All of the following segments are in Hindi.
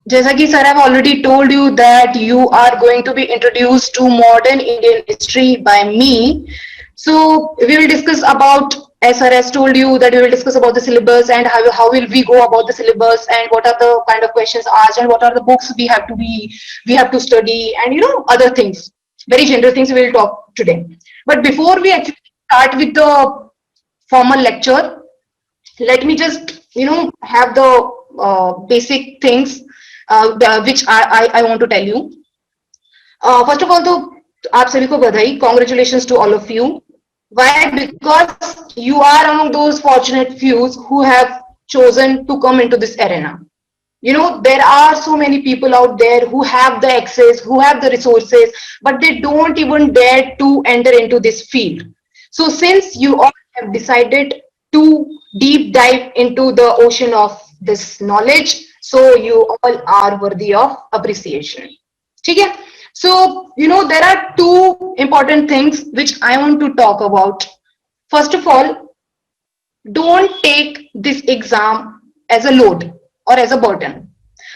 जैसा कि sir have already told you that you are going to be introduced to modern Indian history by me. So we will discuss about, as sir has told you, that we will discuss about the syllabus and how will we go about the syllabus and what are the kind of questions asked and what are the books we have to study and other things, very general things we will talk today. But before we actually start with the formal lecture, let me just have the basic things which I want to tell you. First of all, तो आप सभी को बधाई, congratulations to all of you. Why? Because you are among those fortunate few who have chosen to come into this arena. There are so many people out there who have the access, who have the resources, but they don't even dare to enter into this field. So since you all have decided to deep dive into the ocean of this knowledge, so you all are worthy of appreciation. Okay? So there are two important things which I want to talk about. First of all, don't take this exam as a load or as a burden.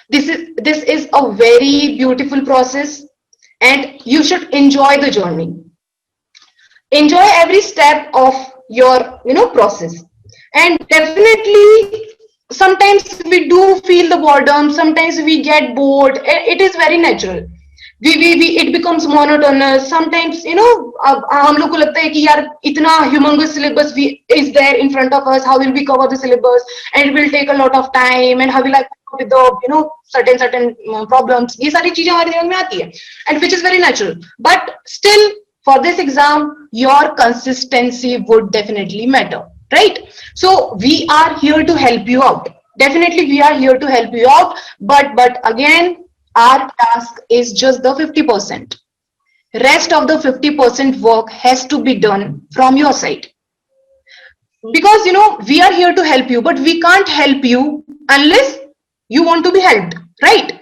This is a very beautiful process, and you should enjoy the journey. Enjoy every step of your process. And definitely sometimes we do feel the boredom, sometimes we get bored. It is very natural. We it becomes monotonous sometimes. अब हम लोग को लगता है कि यार इतना humongous syllabus we is there in front of us, how will we cover the syllabus, and it will take a lot of time, and how will I cope with the certain problems. ये सारी चीजें हमारे दिमाग में आती है, and which is very natural. But still, for this exam, your consistency would definitely matter, right? So we are here to help you out. Definitely we are here to help you out, but again, our task is just the 50%. Rest of the 50% work has to be done from your side. Because we are here to help you, but we can't help you unless you want to be helped, right?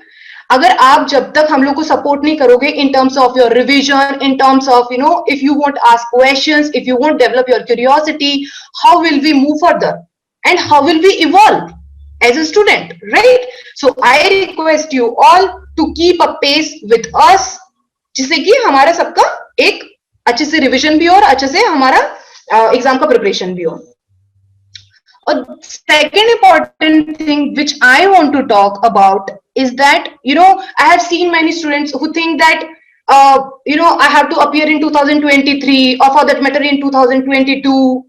अगर आप जब तक हम लोग को सपोर्ट नहीं करोगे in terms of your revision, in terms of if you won't ask questions, if you won't develop your curiosity, how will we move further and how will we evolve as a student, right? So I request you all to keep a pace with us, जिससे कि हमारा सबका एक अच्छे से रिविजन भी हो और अच्छे से हमारा एग्जाम का प्रिपरेशन भी हो. A second important thing which I want to talk about is that I have seen many students who think that I have to appear in 2023 or for that matter in 2022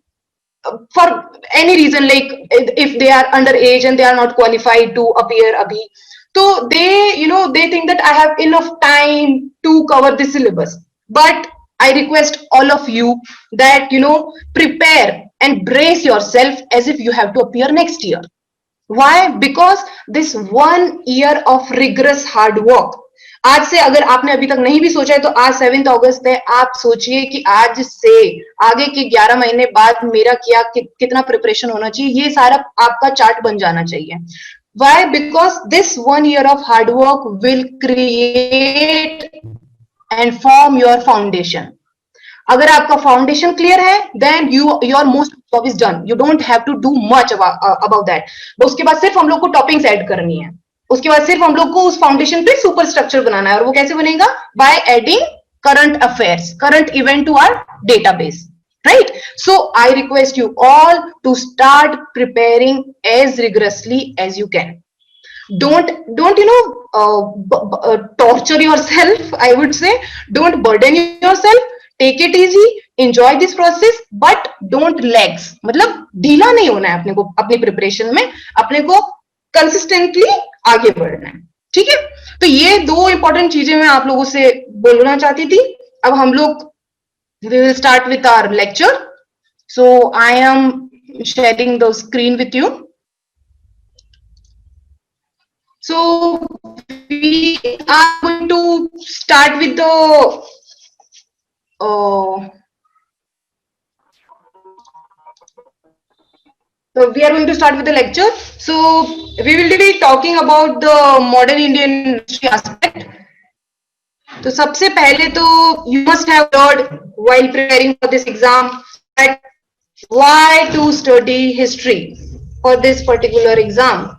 for any reason, like if they are underage and they are not qualified to appear abhi. So they think that I have enough time to cover the syllabus. But I request all of you that prepare and brace yourself as if you have to appear next year. Why? Because this 1 year of rigorous hard work. आज से अगर आपने अभी तक नहीं भी सोचा है तो आज 7 अगस्त है, आप सोचिए कि आज से आगे के 11 महीने बाद मेरा कितना प्रिपरेशन होना चाहिए, ये सारा आपका चार्ट बन जाना चाहिए. Why? Because this 1 year of hard work will create and form your foundation. अगर आपका फाउंडेशन क्लियर है, then your most job is done. You don't have to do much about that. उसके बाद सिर्फ हम लोग को टॉपिंग्स ऐड करनी है. उसके बाद सिर्फ हम लोग को उस फाउंडेशन पे सुपर स्ट्रक्चर बनाना है. और वो कैसे बनेगा? By adding current affairs, current event to our database. Right? So I request you all to start preparing as rigorously as you can. Don't torture yourself. I would say don't burden yourself. Take it easy. Enjoy this process, but don't lags. मतलब ढीला नहीं होना है अपने को, अपनी प्रिपरेशन में अपने को कंसिस्टेंटली आगे बढ़ना है. ठीक है? तो ये दो इंपॉर्टेंट चीजें मैं आप लोगों से बोलना चाहती थी. अब हम लोग we will start with our lecture. So I am sharing the screen with you. So we are going to start with the so we are going to start with the lecture. So we will be talking about the modern Indian history aspect. तो सबसे पहले तो you must have heard while preparing for this exam that why to study history for this particular exam.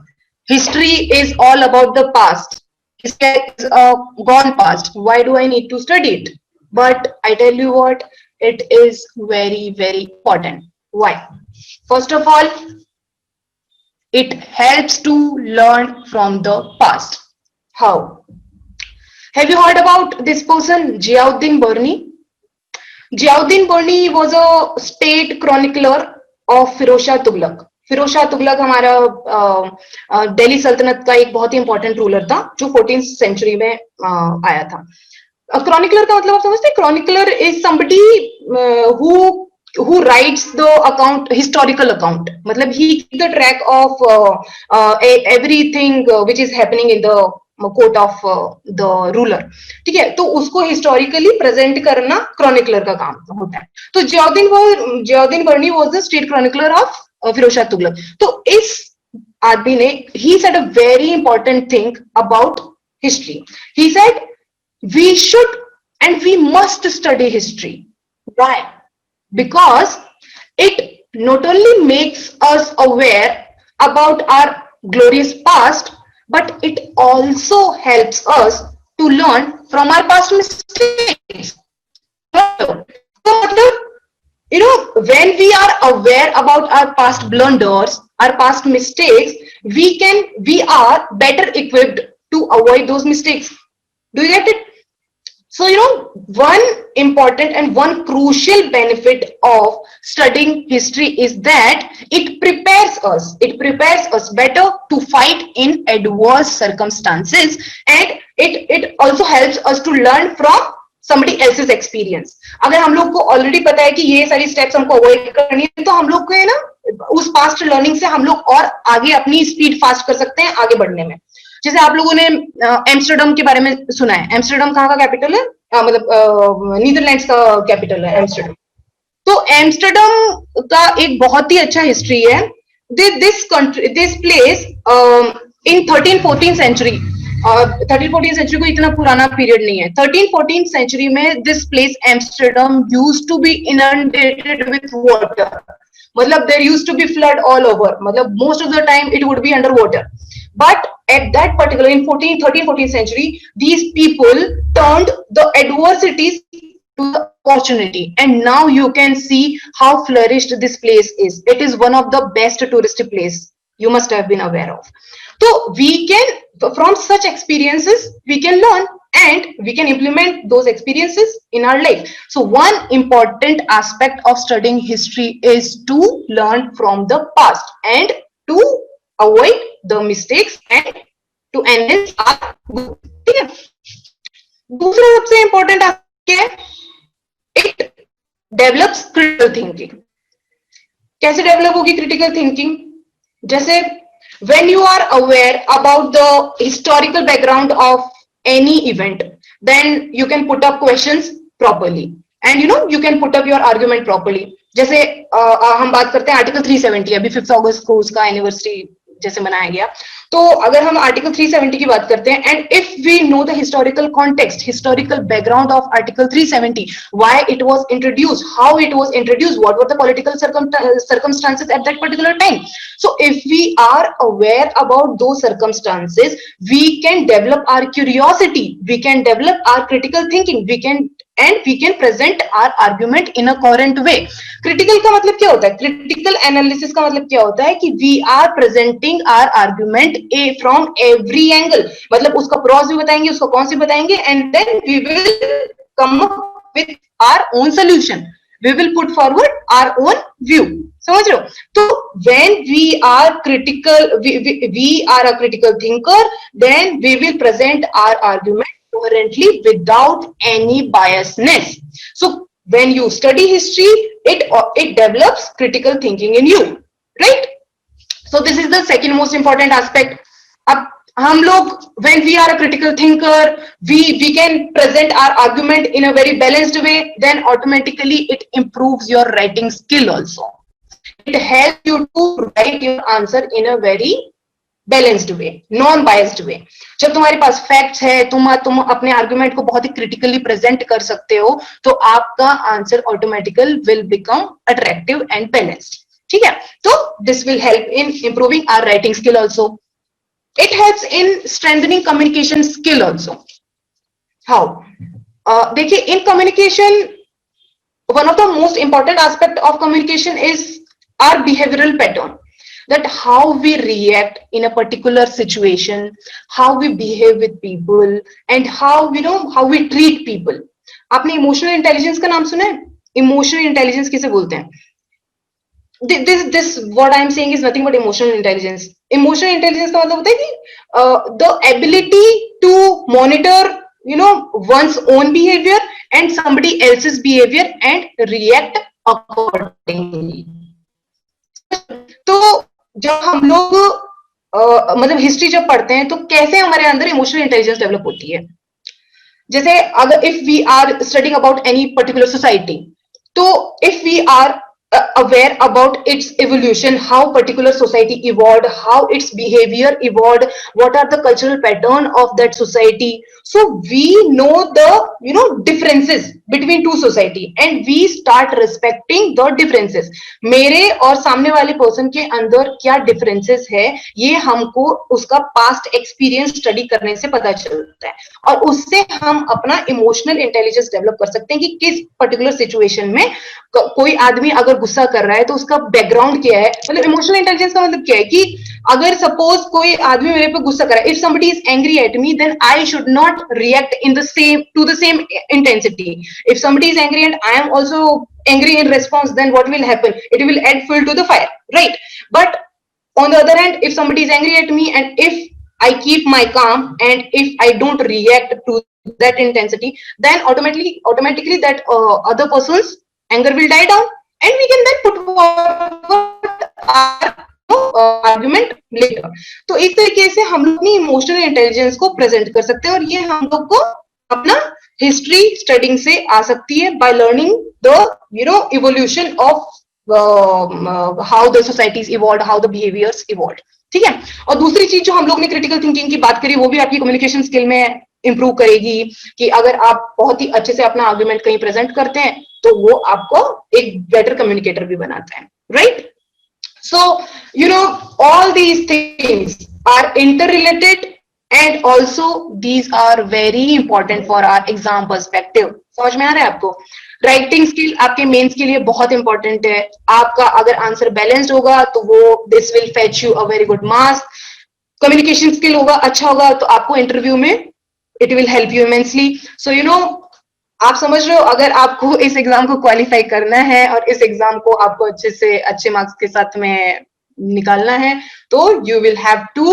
History is all about the past. History is gone past. Why do I need to study it? But I tell you what, it is very, very important. Why? First of all, it helps to learn from the past. How? Have you heard about this person, Ziauddin Burni? Ziauddin Burni was a state chronicler of Firoz Shah Tughlaq. Firoz Shah Tughlaq हमारा दिल्ली सल्तनत का एक बहुत ही इंपॉर्टेंट रूलर था जो 14th सेंचुरी में आया था. क्रॉनिकलर का मतलब आप समझते हैं? Chronicler is somebody who writes the account, historical account. मतलब he keeps the track of everything which is happening in the court of the ruler. ठीक है, तो उसको हिस्टोरिकली प्रेजेंट करना क्रॉनिकलर का काम होता है. तो Ziauddin Barni was the state chronicler of Firoz Shah Tughlaq. तो इस आदमी ने ही said a very important thing about history. He said we should and we must study history. Why? Because it not only makes us aware about our glorious past, but it also helps us to learn from our past mistakes. So, you know, when we are aware about our past blunders, our past mistakes, we are better equipped to avoid those mistakes. Do you get it? So, you know, one important and one crucial benefit of studying history is that it prepares us. It prepares us better to fight in adverse circumstances, and it also helps us to learn from somebody else's experience. अगर हम लोग को already पता है कि ये सारी steps हमको avoid करनी है, तो हम लोग को है ना उस past learning से हम लोग और आगे अपनी speed fast कर सकते हैं आगे बढ़ने में. जैसे आप लोगों ने एम्स्टरडम के बारे में सुना है. एम्स्टरडम कहाँ का कैपिटल है? मतलब नीदरलैंड्स का कैपिटल है एम्स्टरडम. तो एम्स्टरडम का एक बहुत ही अच्छा हिस्ट्री है. This place in 13-14 century. 13-14 century को इतना पुराना पीरियड नहीं है. 13-14 सेंचुरी में this place Amsterdam used to be inundated with water. मतलब there used to be flood all over. मतलब most of the time it would be under water. But at that particular, in 13-14 century, these people turned the adversities to the opportunity, and now you can see how flourished this place is. It is one of the best touristic place you must have been aware of. So we can, from such experiences, we can learn and we can implement those experiences in our life. So one important aspect of studying history is to learn from the past and to avoid the mistakes and to enhance our good. ठीक है. दूसरा सबसे इंपॉर्टेंट क्या है? It develops critical thinking. कैसे डेवलप होगी क्रिटिकल थिंकिंग? जैसे when you are aware about the historical background of any event, then you can put up questions properly and you know you can put up your argument properly. जैसे हम बात करते हैं आर्टिकल 370. अभी 5 अगस्त को उसका एनिवर्सरी जैसे मनाया गया. तो अगर हम आर्टिकल 370 की बात करते हैं and if we know the historical context, historical background of article 370, why it was introduced, how it was introduced, what were the political circumstances at that particular time. So if we are aware about those circumstances, we can develop our curiosity, we can develop our critical thinking, we can present our argument in a coherent way. Critical का मतलब क्या होता है? क्रिटिकल एनालिसिस का मतलब क्या होता है कि we are presenting our argument from every angle. मतलब उसका प्रॉस भी बताएंगे, उसका कॉन्स भी बताएंगे, and then we will come up with our own solution. We will put forward our own view. समझ रहे हो? तो when we are critical, we are a critical thinker, then we will present our argument coherently without any biasness. So when you study history, it develops critical thinking in you, right? So this is the second most important aspect. अब हम लोग, when we are a critical thinker, we can present our argument in a very balanced way, then automatically it improves your writing skill also. It helps you to write your answer in a very balanced way, non biased way. जब तुम्हारे पास फैक्ट्स है, तुम अपने आर्गुमेंट को बहुत ही क्रिटिकली प्रेजेंट कर सकते हो, तो आपका answer automatical will become attractive and balanced. ठीक है. तो this will help in improving our writing skill also. It helps in strengthening communication skill also. How? देखिए, in communication, one of the most important aspect of communication is our behavioral pattern, that how we react in a particular situation, how we behave with people, and how how we treat people. आपने इमोशनल इंटेलिजेंस का नाम सुना है? इमोशनल इंटेलिजेंस किसे बोलते हैं? this what I'm saying is nothing but emotional intelligence. Emotional intelligence का मतलब होता है कि the ability to monitor one's own behavior and somebody else's behavior and react accordingly. तो जब हम लोग मतलब हिस्ट्री जब पढ़ते हैं तो कैसे हमारे अंदर इमोशनल इंटेलिजेंस डेवलप होती है. जैसे अगर if we are studying about any particular society, तो if we are aware about its evolution, how particular society evolved, how its behavior evolved, what are the cultural pattern of that society, so we know the differences between two society and we start respecting the differences. मेरे और सामने वाले पर्सन के अंदर क्या differences है, ये हमको उसका past experience study करने से पता चलता है और उससे हम अपना emotional intelligence develop कर सकते हैं कि किस particular situation में कोई आदमी अगर गुस्सा कर रहा है तो उसका बैकग्राउंड क्या है. मतलब इमोशनल इंटेलिजेंस का मतलब क्या है कि अगर सपोज कोई आदमी मेरे पे गुस्सा कर रहा है, if somebody is angry at me, then I should not react in the same to the same intensity. If somebody is angry and I am also angry in response, then what will happen? It will add fuel to the fire, right? But on the other hand, if somebody is angry at me and if I keep my calm and if I don't react to that intensity, then automatically that other person's anger will die down and we can then put forward our argument later. तो इस तरीके से हम लोग अपनी इमोशनल इंटेलिजेंस को प्रेजेंट कर सकते हैं और ये हम लोग को अपना हिस्ट्री स्टडिंग से आ सकती है by learning the evolution of how the societies evolve, how the behaviours evolve. ठीक है. और दूसरी चीज जो हम लोग ने क्रिटिकल थिंकिंग की बात करी, वो भी आपकी कम्युनिकेशन स्किल में इंप्रूव करेगी कि अगर आप बहुत ही अच्छे से अपना आर्गुमेंट कहीं प्रेजेंट करते हैं तो वो आपको एक बेटर कम्युनिकेटर भी बनाता है, right? So all these things are interrelated and also these are very important for our exam perspective. समझ में आ रहा है आपको? राइटिंग स्किल आपके मेंस के लिए बहुत इंपॉर्टेंट है. आपका अगर आंसर बैलेंस्ड होगा तो वो this will fetch you a very good marks. Communication skill होगा, अच्छा होगा, तो आपको इंटरव्यू में it will help you immensely. So आप समझ रहे हो, अगर आपको इस एग्जाम को क्वालिफाई करना है और इस एग्जाम को आपको अच्छे से अच्छे मार्क्स के साथ में निकालना है तो you will have to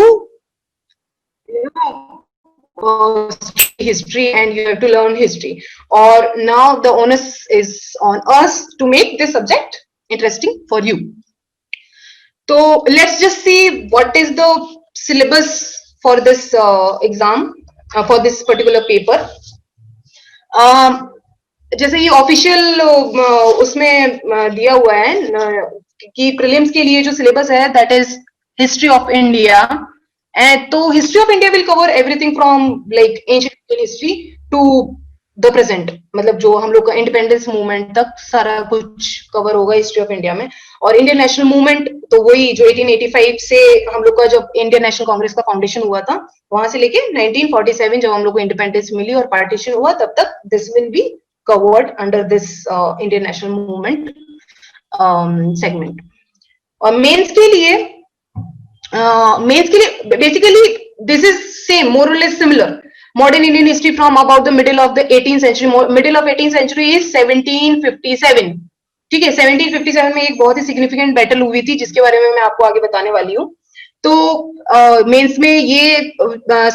history and you have to learn history. Or now the onus is on us to make this subject interesting for you. So let's just see what is the syllabus for this exam. For this particular paper, जैसे ये ऑफिशियल उसमें दिया हुआ है कि प्रीलिम्स के लिए जो सिलेबस है that is history of India. And तो history of India will cover everything from like ancient history to the present. मतलब जो हम लोग का इंडिपेंडेंस मूवमेंट तक सारा कुछ कवर होगा हिस्ट्री ऑफ इंडिया में. और इंडियन नेशनल मूवमेंट तो वही जो 1885 से हम लोग का जब इंडियन नेशनल कांग्रेस का फाउंडेशन हुआ था वहां से लेके 1947 जब हम लोग को इंडिपेंडेंस मिली और पार्टीशन हुआ तब तक this will be covered under this Indian national movement segment. और मेंस के लिए बेसिकली दिस इज सेम, मोर और less similar. Modern Indian history from about the middle of the 18th century. Middle of 18th century is 1757. ठीक है. 1757 में एक बहुत ही सिग्निफिकेंट बैटल हुई थी जिसके बारे में मैं आपको आगे बताने वाली हूँ. तो मेंस में ये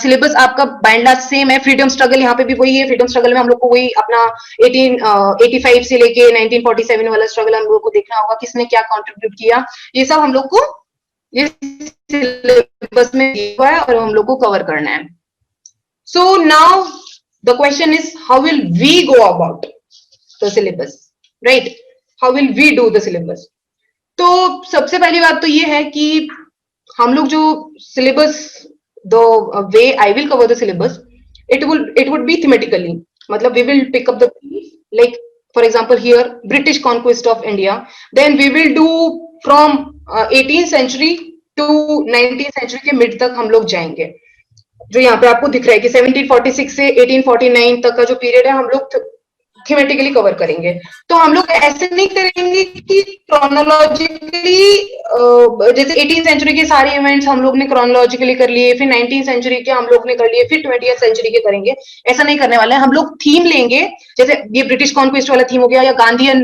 सिलेबस आपका बाइंड सेम है. फ्रीडम स्ट्रगल यहाँ पे भी वही है. फ्रीडम स्ट्रगल में हम लोग को वही अपना 1885 से लेके 1947 वाला स्ट्रगल हम लोग को देखना होगा, किसने क्या कॉन्ट्रीब्यूट किया. ये सब हम लोग को ये सिलेबस में दिया हुआ है और हम लोग को कवर करना है. So now the question is, how will we go about the syllabus, right? How will we do the syllabus? तो सबसे पहली बात तो ये है कि हम लोग जो syllabus, the way I will cover the syllabus, it would be thematically. मतलब we will pick up the like for example here British conquest of India. Then we will do from 18th century to 19th century के मिड तक हम लोग जाएंगे। जो यहाँ पे आपको दिख रहा है कि 1746 से 1849 तक का जो पीरियड है हम लोग थीमेटिकली कवर करेंगे। तो हम लोग ऐसे नहीं करेंगे कि क्रोनोलॉजिकली जैसे 18th सेंचुरी के सारे इवेंट्स हम लोग ने क्रोनोलॉजिकली कर लिए, फिर 19th सेंचुरी के हम लोग ने कर लिए, फिर 20th सेंचुरी के करेंगे। ऐसा नहीं करने वाले हैं। हम लोग थीम लेंगे, जैसे ये ब्रिटिश कॉन्क्वेस्ट वाला थीम हो गया, या गांधीयन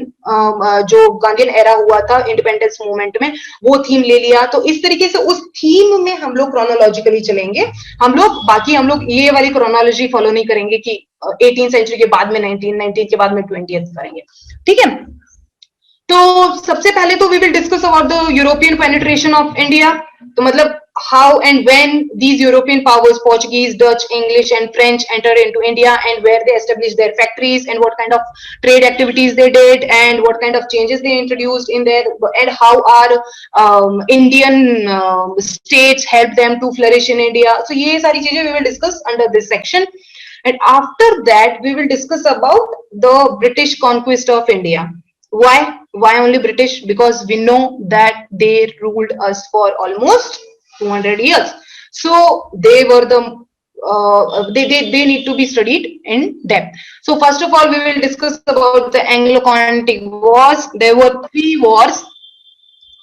जो गांधीयन एरा हुआ था इंडिपेंडेंस मूवमेंट में, वो थीम ले लिया। तो इस तरीके से उस थीम में हम लोग क्रोनोलॉजिकली चलेंगे। हम लोग ये वाली क्रोनोलॉजी फॉलो नहीं करेंगे कि 18th सेंचुरी के बाद में 19 के बाद में 20th करेंगे। ठीक है, तो सबसे पहले तो we will discuss about the European penetration of India. तो मतलब how and when these European powers, Portuguese, Dutch, English and French, entered into India, and where they established their factories, and what kind of trade activities they did, and what kind of changes they introduced in there, and how our Indian states helped them to flourish in India. So ये सारी चीजें we will discuss under this section. And after that we will discuss about the British conquest of India. Why only British? Because we know that they ruled us for almost 200 years. So they were the they need to be studied in depth. So first of all we will discuss about the Anglo-Carnatic Wars. There were 3 wars.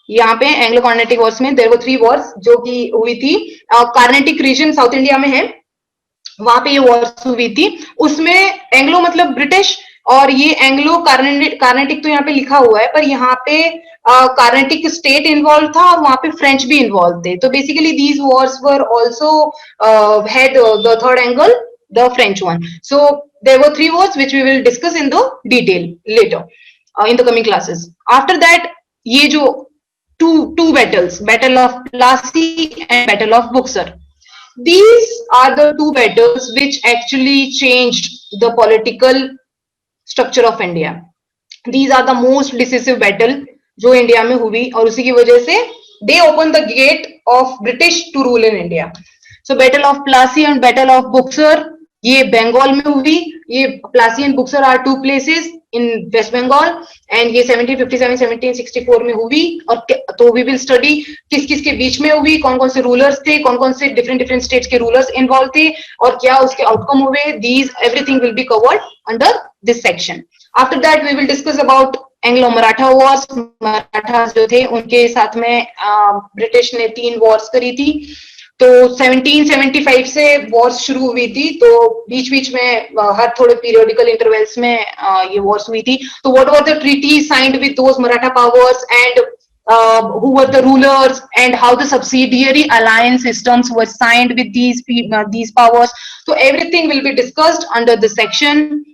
यहाँ पे एंग्लो कार्नेटिक वॉर्स में देयर वर 3 वॉर्स जो कि हुई थी। कार्नेटिक रीजन साउथ इंडिया में है, वहां पे ये वॉर्स हुई थी। उसमें एंग्लो मतलब ब्रिटिश, और ये एंग्लो कार्नेटिक तो यहाँ पे लिखा हुआ है, पर यहाँ पे कार्नेटिक स्टेट इन्वॉल्व था और वहां पे फ्रेंच भी इन्वॉल्व थे। तो basically these wars were also had the third angle, the French one. So there were 3 wars which we will discuss in the detail later in the coming classes. After that ये जो two battles, Battle of Plassey and Battle of Buxar, these are the 2 battles which actually changed the political structure of India. These are the most decisive battle जो इंडिया में हुई, और उसी की वजह से they opened the gate of British to rule in India. So Battle of Plassey and Battle of Buxar ये बंगाल में हुई। ये Plassey and Buxar are 2 places in West Bengal, and ये 1757-1764 में हुई। और तो we will study किस किस के बीच में हुई, कौन कौन से रूलर्स थे, कौन कौन से डिफरेंट स्टेट्स के रूलर्स इन्वॉल्व थे, और क्या उसके आउटकम हुए। These everything will be covered under this section. After that we will discuss about Anglo Maratha Wars. Marathas जो थे उनके साथ में ब्रिटिश ने 3 वॉर्स करी थी। तो 1775 से वॉर्स शुरू हुई थी, तो बीच बीच में हर थोड़े पीरियोडिकल इंटरवल्स में ये वॉर्स हुई थी। तो what were the treaty signed with those Maratha powers, and who were the rulers, and how the subsidiary alliance systems were signed with these powers. So everything will be discussed under this section.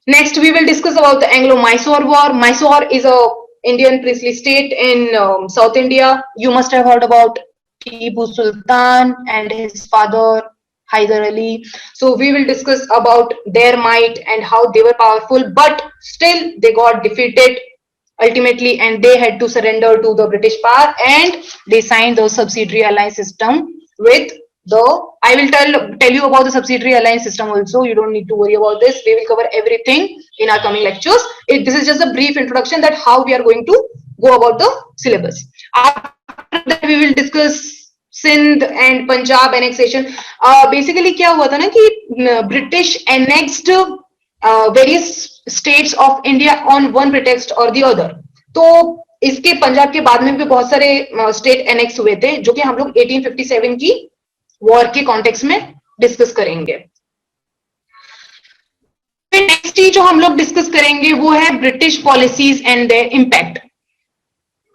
Next we will discuss about the Anglo-Mysore War. Mysore is a Indian princely state in South India. You must have heard about Tipu Sultan and his father Hyder Ali. So we will discuss about their might and how they were powerful, but still they got defeated ultimately, and they had to surrender to the British power, and they signed the subsidiary alliance system with I will tell you about the subsidiary alliance system also. You don't need to worry about this. We will cover everything in our coming lectures. This is just a brief introduction that how we are going to go about the syllabus. After that we will discuss Sindh and Punjab annexation. Basically क्या हुआ था ना कि British annexed various states of India on one pretext or the other. तो इसके पंजाब के बाद में भी बहुत सारे स्टेट एनेक्स हुए थे, जो कि हम लोग 1857 की वॉर के कॉन्टेक्स्ट में डिस्कस करेंगे। नेक्स्ट जो हम लोग डिस्कस करेंगे वो है British policies and there impact.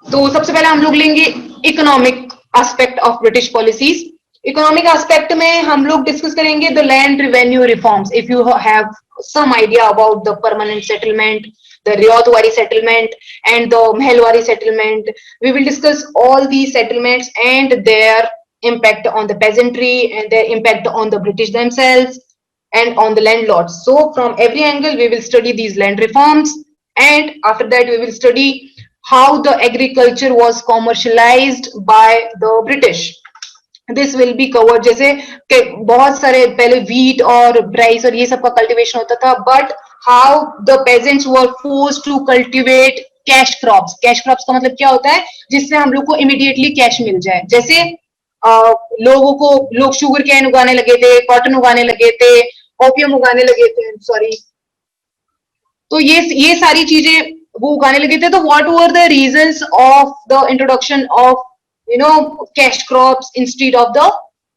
तो सबसे पहले हम लोग लेंगे economic aspect of British policies. Economic aspect में हम लोग डिस्कस करेंगे the land revenue reforms. If you have some idea about the permanent settlement, the Riyadwari settlement and the Mehelwari settlement, we will discuss all these settlements and their impact on the peasantry and their impact on the British themselves and on the landlords. So from every angle we will study these land reforms, and after that we will study how the agriculture was commercialized by the British. This will be covered. जैसे बहुत सारे पहले वीट और राइस और ये सब का कल्टीवेशन होता था, but how the peasants were forced to cultivate cash crops. Cash crops का मतलब क्या होता है, जिससे हम लोग को इमीडिएटली कैश मिल जाए। जैसे लोग शुगर कैन उगाने लगे थे, कॉटन उगाने लगे थे, ओपियम उगाने लगे थे, सॉरी, तो ये सारी चीजें वो उगाने लगे थे। तो what were the reasons of the introduction of cash crops instead of the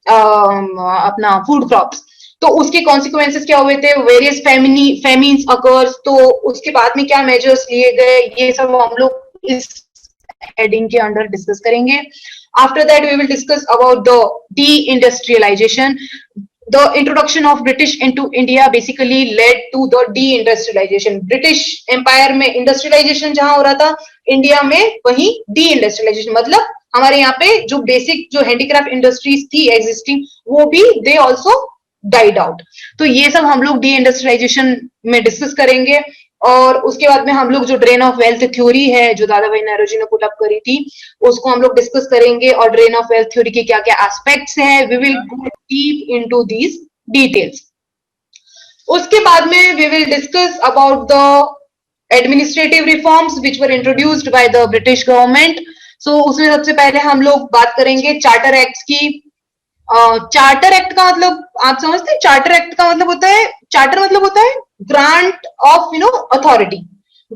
अपना फूड क्रॉप्स? तो उसके कॉन्सिक्वेंसेस क्या हुए थे? Various famines occurs. तो उसके बाद में क्या मेजर्स लिए गए, ये सब हम लोग इस हेडिंग के अंडर डिस्कस करेंगे। After that we will discuss about the deindustrialisation. The introduction of British into India basically led to the de-industrialization. British Empire में industrialization जहां हो रहा था, इंडिया में वही de-industrialization, मतलब हमारे यहाँ पे जो बेसिक जो हैंडीक्राफ्ट इंडस्ट्रीज थी एग्जिस्टिंग, वो भी दे ऑल्सो डाइड आउट। तो ये सब हम लोग de-industrialization में डिस्कस करेंगे। और उसके बाद में हम लोग जो ड्रेन ऑफ वेल्थ थ्योरी है, जो दादा भाई नेहरू ने पुट अप करी थी, उसको हम लोग डिस्कस करेंगे। और ड्रेन ऑफ वेल्थ थ्योरी के क्या क्या एस्पेक्ट्स हैं, we will go deep into these details. उसके बाद में we will discuss about the administrative reforms which were introduced by the British government. So उसमें सबसे पहले हम लोग बात करेंगे चार्टर एक्ट की। चार्टर एक्ट का मतलब आप समझते हैं? चार्टर एक्ट का मतलब होता है, चार्टर मतलब होता है ग्रांट ऑफ अथॉरिटी।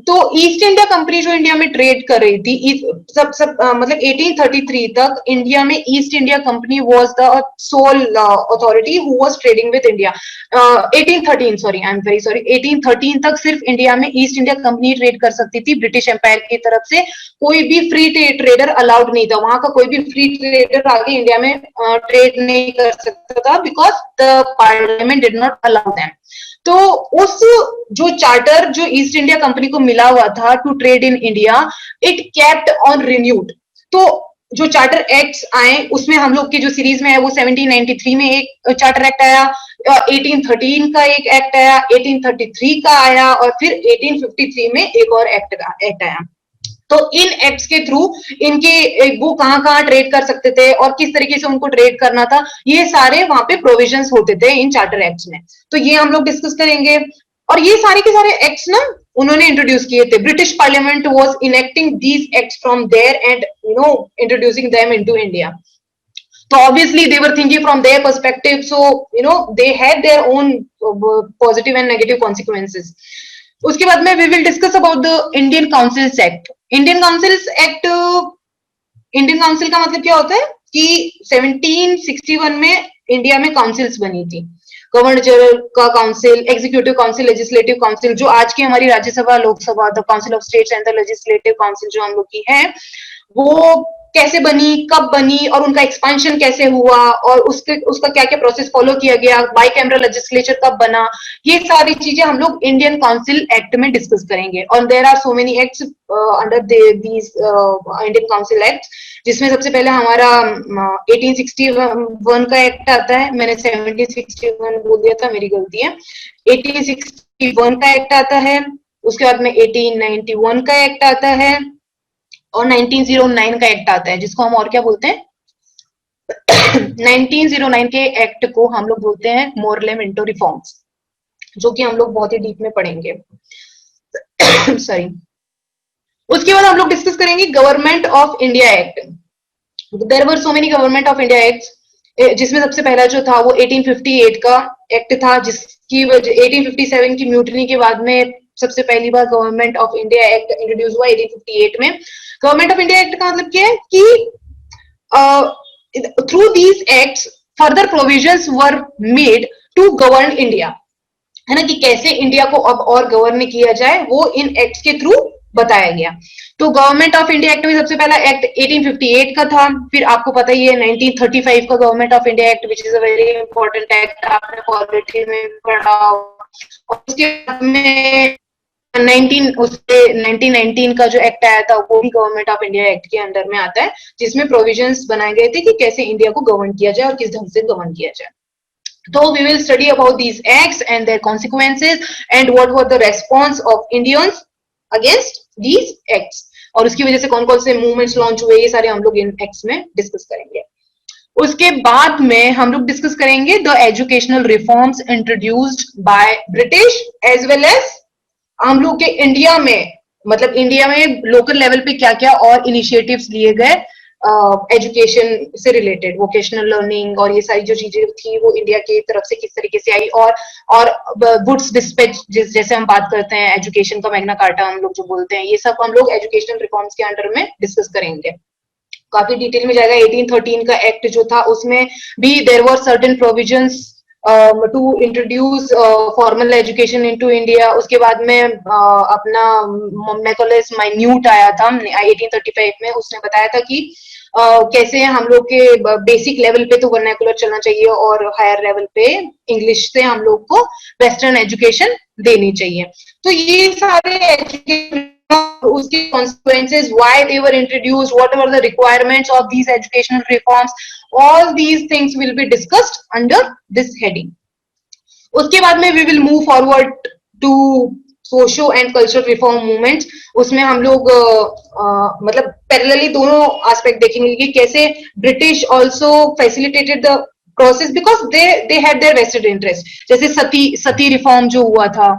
तो ईस्ट इंडिया कंपनी जो इंडिया में ट्रेड कर रही थी, मतलब 1833 तक इंडिया में east India company was the soul authority who was trading with India. 1813 sorry, I am very sorry, 1813 तक सिर्फ इंडिया में ईस्ट इंडिया कंपनी ट्रेड कर सकती थी। ब्रिटिश एम्पायर की तरफ से कोई भी फ्री ट्रेडर अलाउड नहीं था। वहां का कोई भी फ्री ट्रेडर आगे इंडिया में ट्रेड नहीं कर सकता था, because the parliament did not allow them. तो उस जो चार्टर जो ईस्ट इंडिया कंपनी को मिला हुआ था to trade in India, it kept on renewed. तो जो चार्टर एक्ट्स आए, उसमें हम लोग की जो सीरीज में है वो 1793 में एक चार्टर एक्ट आया, 1813 का एक एक्ट आया, 1833 का आया, और फिर 1853 में एक और एक्ट आया। तो इन एक्ट्स के थ्रू इनके वो कहाँ ट्रेड कर सकते थे और किस तरीके से उनको ट्रेड करना था, ये सारे वहां पे प्रोविजंस होते थे इन चार्टर एक्ट्स में। तो ये हम लोग डिस्कस करेंगे। और ये सारे के सारे एक्ट्स ना उन्होंने इंट्रोड्यूस किए थे। British parliament was enacting these acts from there and introducing them into India. So obviously they were thinking from their perspective, so they had their own positive and negative consequences. उसके बाद में we will discuss about the Indian Councils Act. Indian Councils Act, Indian council का मतलब क्या होता है कि 1761 में इंडिया में काउंसिल्स बनी थी। गवर्नर जनरल का council, executive council, legislative council, जो आज की हमारी Rajya Sabha, Lok Sabha, the council of states and the legislative council जो हम लोग की है, वो कैसे बनी, कब बनी, और उनका एक्सपेंशन कैसे हुआ, और उसका क्या क्या प्रोसेस फॉलो किया गया, बाई कैमरल लेजिस्लेचर कब बना, ये सारी चीजें हम लोग इंडियन काउंसिल एक्ट में डिस्कस करेंगे। और there are so many acts under these Indian council act, जिसमें सबसे पहले हमारा 1861 का एक्ट आता है। मैंने 1761 बोल दिया था, मेरी गलती है। 1861 का एक्ट आता है, उसके बाद में 1891 का एक्ट आता है, और 1909 का एक्ट आता है, जिसको हम और क्या बोलते हैं 1909 के एक्ट को हम लोग बोलते हैं मोरले मिंटो रिफॉर्म्स, जो कि हम लोग बहुत ही डीप में पढ़ेंगे। सॉरी। उसके बाद हम लोग डिस्कस करेंगे government of India act. There were so many government of India acts, जिसमें सबसे पहला जो था वो 1858 का एक्ट था, जिसकी 1857 की म्यूटनी के बाद में सबसे पहली बार government of India act introduce हुआ 1858 में। गवर्नमेंट ऑफ इंडिया एक्ट का मतलब क्या है कि through these acts further provisions were made to govern India, है ना, कि कैसे इंडिया को अब और गवर्न किया जाए, वो इन एक्ट्स के थ्रू बताया गया। तो गवर्नमेंट ऑफ इंडिया एक्ट में सबसे पहला एक्ट 1858 का था। फिर आपको पता ही है 1935 का government of India act, which is a very important act, आपने पॉलिटी में पढ़ा। और उसके बाद में 1919 का जो एक्ट आया था, वो भी गवर्नमेंट ऑफ इंडिया एक्ट के अंडर में आता है, जिसमें प्रोविजंस बनाए गए थे कि कैसे इंडिया को गवर्न किया जाए और किस ढंग से गवर्न किया जाए। So we will study about these acts and their consequences and what were the response of Indians against these acts, और उसकी वजह से कौन कौन से मूवमेंट्स लॉन्च हुए, ये सारे हम लोग इन एक्ट्स में डिस्कस करेंगे। उसके बाद में हम लोग डिस्कस करेंगे the educational reforms introduced by British as well as हम लोग के इंडिया में मतलब इंडिया में लोकल लेवल पे क्या क्या और इनिशिएटिव्स लिए गए एजुकेशन से रिलेटेड, वोकेशनल लर्निंग और ये सारी जो चीजें थी वो इंडिया की तरफ से किस तरीके से आई, और गुड्स डिस्पैच जैसे हम बात करते हैं, एजुकेशन का मैग्ना कार्टा हम लोग जो बोलते हैं, ये सब हम लोग एजुकेशनल रिफॉर्म्स के अंडर में डिस्कस करेंगे। काफी डिटेल में जाएगा। 1813 का एक्ट जो था उसमें भी there were certain provisions to introduce formal education into India. उसके बाद में अपना मैकोलस माइन्यूट आया था 1835 में, उसने बताया था कि कैसे हम लोग के बेसिक लेवल पे तो वर्नाकुलर चलना चाहिए और हायर लेवल पे इंग्लिश से हम लोग को वेस्टर्न एजुकेशन देनी चाहिए। तो ये सारे एजुकेशन उसके consequences, why they were introduced, what were the requirements of these educational reforms, all these things will be discussed under this heading. उसके बाद में we will move forward to socio and cultural reform movement. उसमें हम लोग मतलब पैरेलली दोनों एस्पेक्ट देखेंगे कि कैसे British also facilitated the process because they had there vested interest, जैसे सती रिफॉर्म जो हुआ था,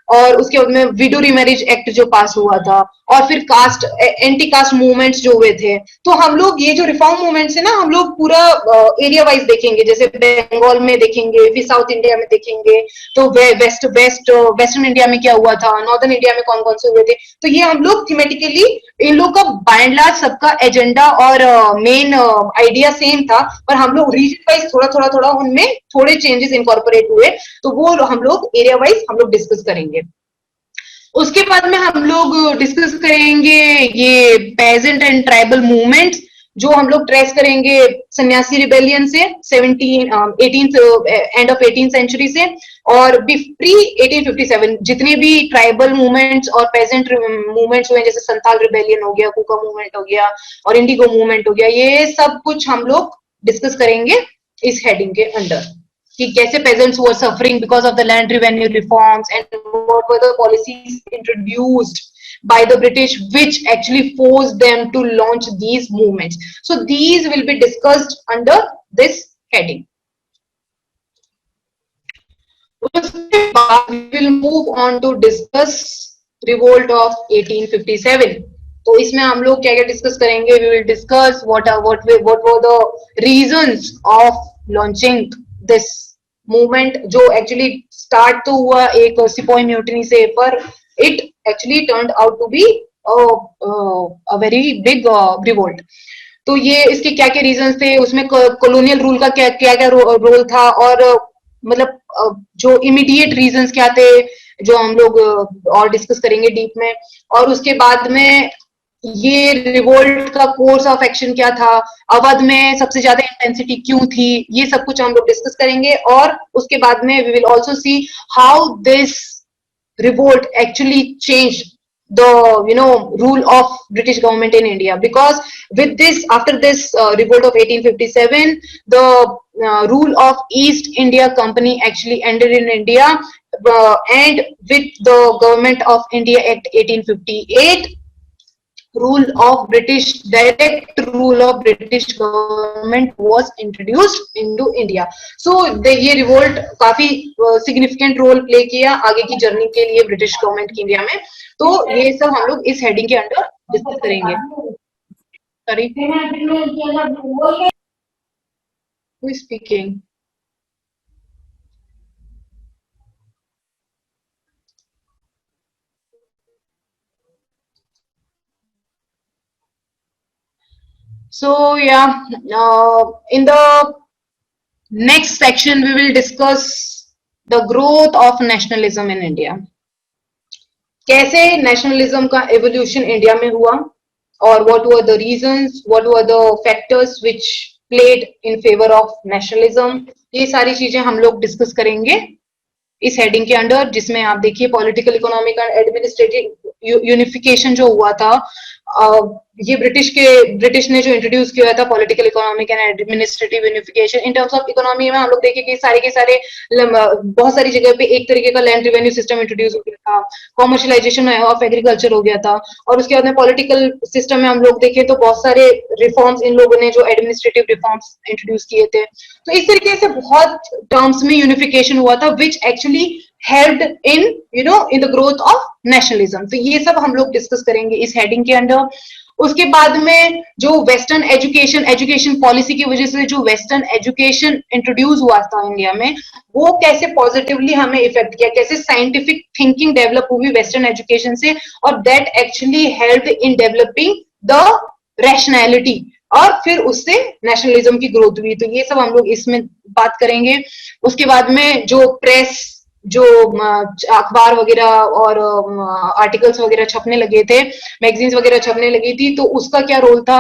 और उसके बाद में विडो रीमैरिज एक्ट जो पास हुआ था, और फिर कास्ट एंटी कास्ट मूवमेंट्स जो हुए थे। तो हम लोग ये जो रिफॉर्म मूवमेंट्स है ना, हम लोग पूरा एरिया वाइज देखेंगे, जैसे बंगाल में देखेंगे, फिर साउथ इंडिया में देखेंगे, तो वेस्टर्न इंडिया में क्या हुआ था, नॉर्दर्न इंडिया में कौन कौन से हुए थे। तो ये हम लोग थीमेटिकली इन लोग का बाय एंड लार्ज सबका एजेंडा और मेन आइडिया सेम था, पर हम लोग रीजन वाइज थोड़ा उनमें थोड़े चेंजेस इनकॉर्पोरेट हुए, तो वो हम लोग एरिया वाइज हम लोग डिस्कस करेंगे। उसके बाद में हम लोग डिस्कस करेंगे ये पेजेंट एंड ट्राइबल मूवमेंट्स, जो हम लोग ट्रेस करेंगे सन्यासी रिबेलियन से 18th end of 18th century से, और प्री 1857 जितने भी ट्राइबल मूवमेंट्स और पेजेंट मूवमेंट्स हुए, जैसे संथाल रिबेलियन हो गया, कुका मूवमेंट हो गया और इंडिगो मूवमेंट हो गया, ये सब कुछ हम लोग डिस्कस करेंगे इस हेडिंग के अंडर, कि कैसे peasants were suffering because of the land revenue reforms and what were the policies introduced by the British which actually forced them to launch these movements. So these will be discussed under this heading. उसके बाद we will move on to discuss revolt of 1857. तो इसमें हम लोग क्या क्या डिस्कस करेंगे? We will discuss what were the reasons of launching this movement, जो एक्चुअली स्टार्ट तो हुआ एक सिपोई म्यूटिनी से, पर it actually turned out to be a very big revolt. तो ये इसके क्या क्या रीजंस थे, उसमें कॉलोनियल रूल का क्या क्या रोल था, और मतलब जो इमीडिएट रीजंस क्या थे, जो हम लोग और डिस्कस करेंगे डीप में। और उसके बाद में ये रिवोल्ट का कोर्स ऑफ एक्शन क्या था, अवध में सबसे ज्यादा इंटेंसिटी क्यों थी, ये सब कुछ हम लोग डिस्कस करेंगे। और उसके बाद में we will also see how this revolt actually change the rule of British government in India, because with this, after this revolt of 1857, the rule of East India Company actually ended in India, and with the Government of India Act 1858, direct rule of British government was introduced into India. So ये रिवोल्ट काफी सिग्निफिकेंट रोल प्ले किया आगे की जर्नी के लिए ब्रिटिश गवर्नमेंट की इंडिया में। तो ये सब हम लोग इस हेडिंग के अंडर डिस्कस करेंगे। Sorry, who is speaking? So yeah, in the next section we will discuss the growth of nationalism in India. कैसे नेशनलिज्म का एवोल्यूशन इंडिया में हुआ, और what were the reasons, what were the factors which played in favor of nationalism, ये सारी चीजें हम लोग डिस्कस करेंगे इस हेडिंग के अंडर, जिसमें आप देखिए political, economic and administrative unification जो हुआ था, ये ब्रिटिश ने जो इंट्रोड्यूस किया था political, economic and administrative unification. In terms of economy में हम लोग देखें कि सारे के सारे बहुत सारी जगह पे एक तरीके का लैंड रेवेन्यू सिस्टम इंट्रोड्यूस हो गया था, कॉमर्शियलाइजेशन ऑफ एग्रीकल्चर हो गया था। और उसके बाद में पॉलिटिकल सिस्टम में हम लोग देखें तो बहुत सारे रिफॉर्म्स इन लोगों ने जो एडमिनिस्ट्रेटिव रिफॉर्म्स इंट्रोड्यूस किए थे। तो इस तरीके से बहुत टर्म्स में यूनिफिकेशन हुआ था, which actually helped in in the growth of nationalism. तो ये सब हम लोग डिस्कस करेंगे इस हेडिंग के अंडर. उसके बाद में जो वेस्टर्न एजुकेशन पॉलिसी की वजह से जो वेस्टर्न एजुकेशन इंट्रोड्यूस हुआ था इंडिया में, वो कैसे पॉजिटिवली हमें इफेक्ट किया, कैसे साइंटिफिक थिंकिंग डेवलप हुई वेस्टर्न एजुकेशन से, और that actually help in developing the rationality, और फिर उससे नेशनलिज्म की ग्रोथ हुई. तो ये सब हम लोग इसमें बात करेंगे. उसके बाद में जो प्रेस, जो अखबार वगैरह और आर्टिकल्स वगैरह छपने लगे थे, मैगजीन्स वगैरह छपने लगी थी, तो उसका क्या रोल था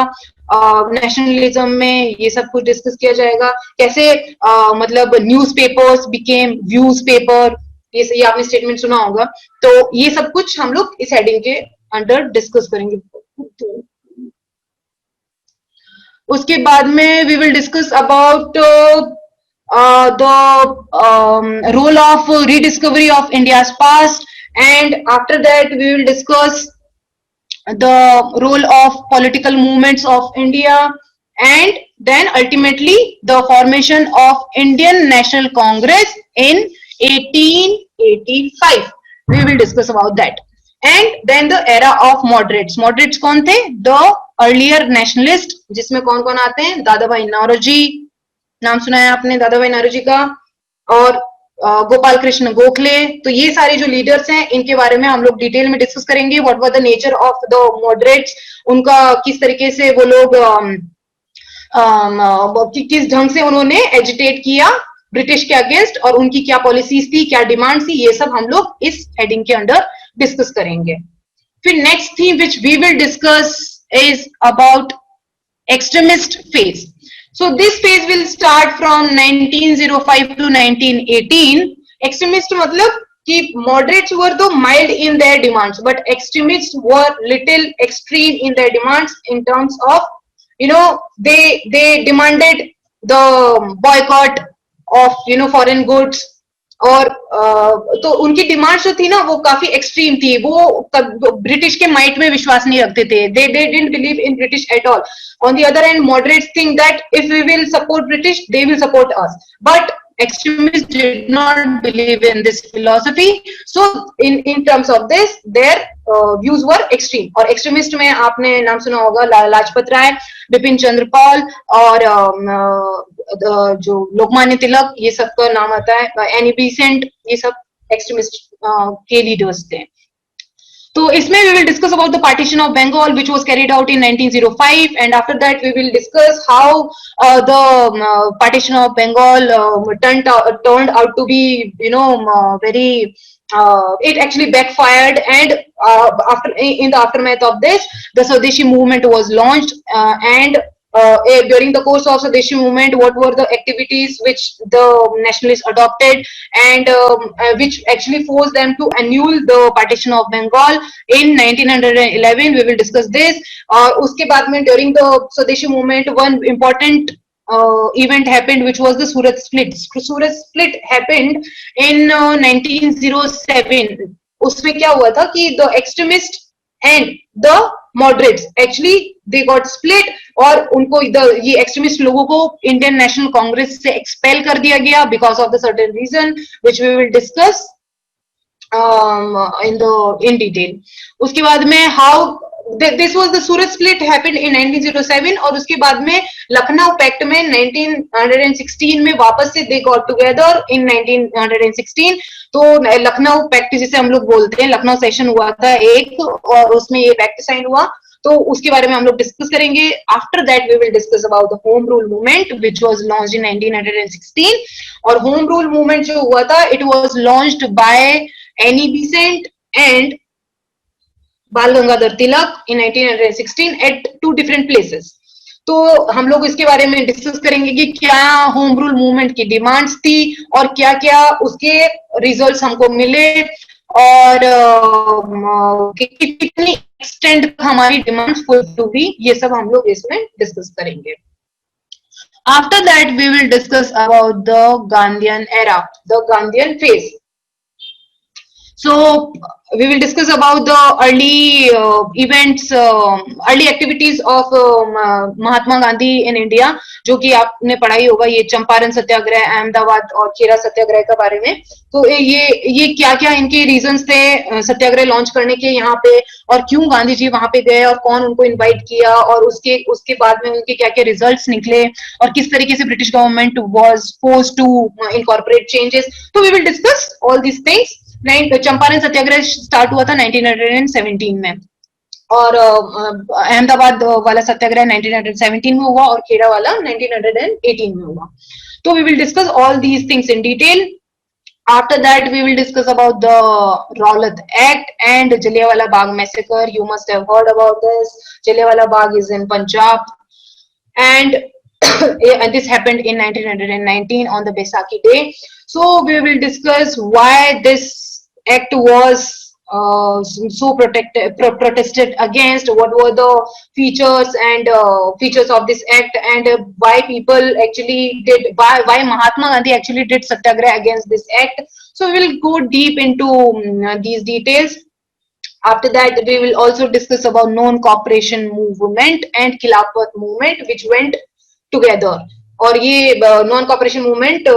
नेशनलिज्म में, ये सब कुछ डिस्कस किया जाएगा. कैसे मतलब न्यूज़पेपर्स बिकेम व्यूज पेपर, ये आपने स्टेटमेंट सुना होगा. तो ये सब कुछ हम लोग इस हेडिंग के अंडर डिस्कस करेंगे. उसके बाद में we will discuss about the role of rediscovery of India's past, and after that we will discuss the role of political movements of India, and then ultimately the formation of Indian National Congress in 1885. We will discuss about that. And then the era of moderates. Moderates कौन थे? The earlier nationalist, जिसमें कौन कौन आते हैं? दादा भाई नौरोजी, नाम सुना है आपने दादा भाई नौरोजी का, और गोपाल कृष्ण गोखले. तो ये सारे जो लीडर्स हैं, इनके बारे में हम लोग डिटेल में डिस्कस करेंगे. What was the nature of the moderates, उनका किस तरीके से वो लोग किस ढंग से उन्होंने एजिटेट किया ब्रिटिश के अगेंस्ट, और उनकी क्या पॉलिसीज थी, क्या डिमांड थी, ये सब हम लोग इस हेडिंग के अंडर डिस्कस करेंगे. फिर next theme which we will discuss is about extremist phase. So this phase will start from 1905 to 1918. Extremists मतलब कि moderates were though mild in their demands, but extremists were little extreme in their demands in terms of, they demanded the boycott of foreign goods, और तो उनकी डिमांड जो थी ना वो काफी एक्सट्रीम थी. वो ब्रिटिश के माइट में विश्वास नहीं रखते थे. they didn't believe in British at all. On the other hand, moderates think that if we will support British, they will support us. But extremists did not believe in this philosophy. So in terms of this, their views were extreme. और extremist में आपने नाम सुना होगा लाला लाजपत राय, बिपिन चंद्र पाल, और जो लोकमान्य तिलक, ये सब का नाम आता है, एनी बेसेंट, ये सब एक्सट्रीमिस्ट के लीडर्स थे. तो इसमें we will discuss about the partition of Bengal which was carried out in 1905, and after that we will discuss how the partition of Bengal turned out to be very it actually backfired, and in the aftermath of this the Swadeshi movement was launched, and during the course of Swadeshi movement, what were the activities which the nationalists adopted, and which actually forced them to annul the partition of Bengal in 1911. We will discuss this. Uske baad mein, during the Swadeshi movement, one important event happened, which was the Surat split. Surat split happened in 1907. उसमें क्या हुआ था कि the extremists and the moderates actually they got split, और उनको ये एक्सट्रीमिस्ट लोगों को इंडियन नेशनल कांग्रेस से एक्सपेल कर दिया गया because of the certain reason which we will discuss in detail. उसके बाद में how this was the Surat split happened in 1907, और उसके बाद में लखनऊ पैक्ट में 1916 में वापस से they got together in 1916. तो लखनऊ पैक्ट जिसे हम लोग बोलते हैं, लखनऊ सेशन हुआ था एक, और उसमें ये पैक्ट साइन हुआ. तो उसके बारे में हम लोग डिस्कस करेंगे. After that we will discuss about the home rule movement which was launched in 1916. और होम रूल मूवमेंट जो हुआ था, it was launched by Annie Besant and Bal Gangadhar Tilak in 1916 at two different places. तो हम लोग इसके बारे में डिस्कस करेंगे कि क्या होम रूल मूवमेंट की डिमांड्स थी और क्या क्या उसके रिजल्ट्स हमको मिले, और कितनी एक्सटेंड हमारी डिमांड्स फुलफिल हुई, ये सब हम लोग इसमें डिस्कस करेंगे. After that we will discuss about the Gandhian era, the Gandhian phase. So we will discuss about the early events, early activities of Mahatma Gandhi in India, जो कि आपने पढ़ा ही होगा, ये चंपारण सत्याग्रह, अहमदाबाद और खेड़ा सत्याग्रह के बारे में। तो ये क्या क्या इनके रीजंस थे सत्याग्रह लॉन्च करने के यहाँ पे, और क्यों गांधी जी वहां पे गए, और कौन उनको इनवाइट किया, और उसके उसके बाद में उनके क्या क्या रिजल्ट्स निकले, और किस तरीके से British government was forced to incorporate changes. तो we will discuss all these things. Champaran Satyagraha start हुआ था 1917 में, और अहमदाबाद वाला सत्याग्रह 1917 में हुआ, और खेड़ा वाला 1918 में हुआ। तो we will discuss all these things in detail. After that, we will discuss about the Rowlatt Act and Jallianwala Bagh massacre. You must have heard about this. Jallianwala Bagh is in Punjab, and and this happened in 1919 on the Baisakhi day. So we will discuss why this act was so protested against, what were the features and features of this act, and why people actually did, why Mahatma Gandhi actually did satyagraha against this act. So we will go deep into these details. After that, we will also discuss about non-cooperation movement and Khilafat movement, which went together. और ये non-cooperation movement